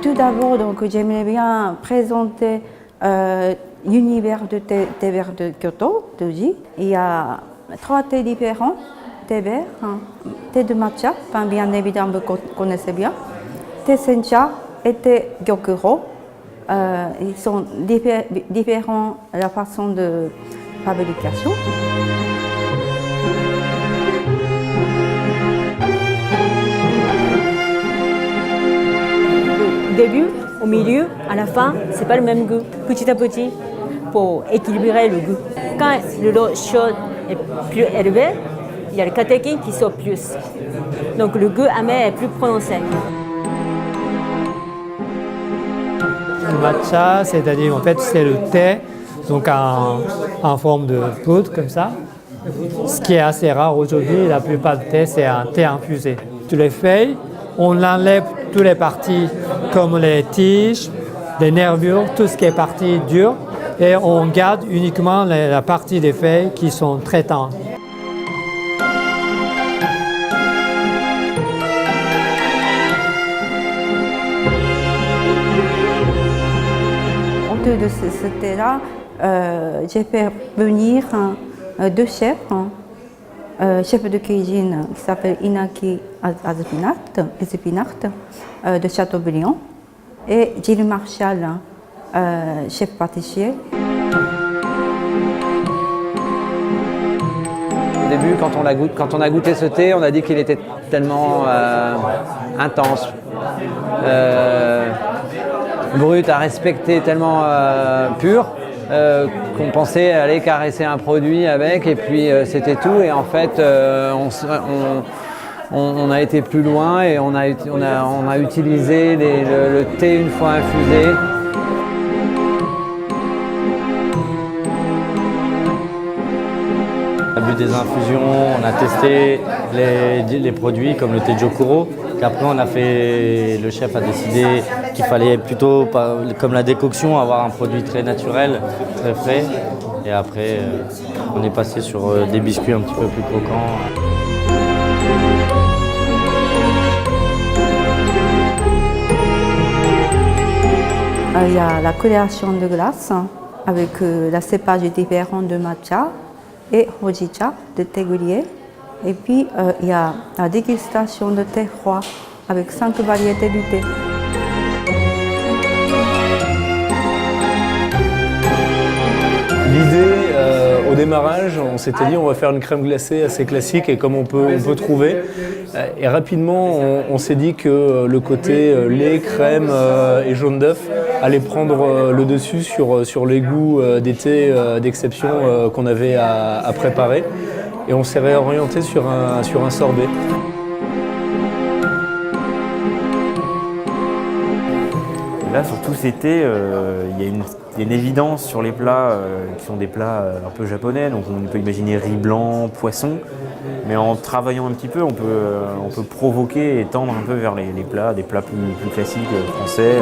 Tout d'abord, j'aimerais bien présenter l'univers de thé vert de Kyoto, Doji. Il y a 3 thés différents, thé vert, thé de matcha, bien évidemment vous connaissez bien, thé sencha et thé gyokuro. Ils sont différents à la façon de fabrication. Au début, au milieu, à la fin, c'est pas le même goût. Petit à petit, pour équilibrer le goût. Quand l'eau chaude est plus élevée, il y a le catéchine qui sort plus. Donc le goût amer est plus prononcé. Le matcha, c'est-à-dire en fait c'est le thé, donc en forme de poudre comme ça. Ce qui est assez rare aujourd'hui, la plupart du thé, c'est un thé infusé. Toutes les feuilles, on enlève toutes les parties comme les tiges, les nervures, tout ce qui est partie dure, et on garde uniquement la partie des feuilles qui sont très tendres. De ce thé-là, j'ai fait venir 2 chefs, chef de cuisine qui s'appelle Inaki Azepinart de Châteaubriand et Gilles Marchal, chef pâtissier. Au début, quand on a goûté ce thé, on a dit qu'il était tellement intense. Brut à respecter, tellement pur qu'on pensait aller caresser un produit avec et puis c'était tout. Et en fait, on a été plus loin et on a utilisé le thé une fois infusé. On a bu des infusions, on a testé les produits comme le thé Gyokuro. Après, le chef a décidé qu'il fallait plutôt, comme la décoction, avoir un produit très naturel, très frais. Et après, on est passé sur des biscuits un petit peu plus croquants. Il y a la création de glace avec la cépage différente de matcha et hojicha de thé grillé. Et puis il y a la dégustation de thé froid avec 5 variétés de thé. L'idée, au démarrage, on s'était dit on va faire une crème glacée assez classique et comme on peut trouver. Et rapidement, on s'est dit que le côté lait, crème et jaune d'œuf allait prendre le dessus sur les goûts des thés d'exception qu'on avait à préparer. Et on s'est réorienté sur un sorbet. Là, sur tous ces thés, il y a une évidence sur les plats qui sont des plats un peu japonais. Donc on peut imaginer riz blanc, poisson. Mais en travaillant un petit peu, on peut provoquer et tendre un peu vers des plats plus classiques français.